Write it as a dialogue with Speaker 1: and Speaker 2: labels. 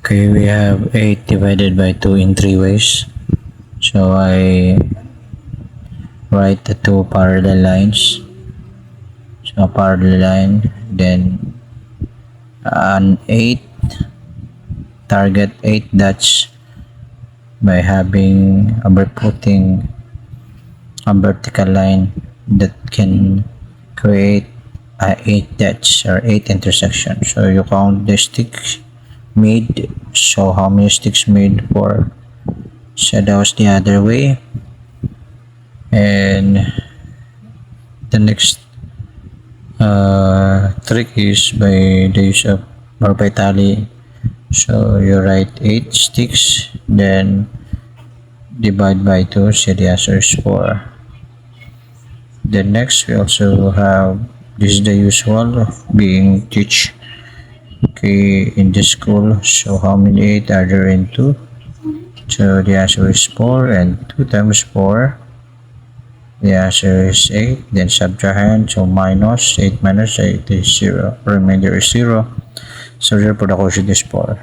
Speaker 1: Okay, we have 8 divided by 2 in 3 ways. So I write the two parallel lines. So a parallel line, then an 8, target 8 dots by putting a vertical line that can create 8 dots or 8 intersections. So you count the sticks made, so how many sticks made for, so that was the other way. And the next trick is by the use of or by tally. So you write 8 sticks, then divide by 2, so the answer is 4. Then next we also have, this is the usual being teach, okay, in this school. So how many 8 are there in 2? So the answer is 4, and 2 times 4, the answer is 8. Then subtract, so minus 8 minus 8 is 0. Remainder is 0. So therefore the quotient is 4.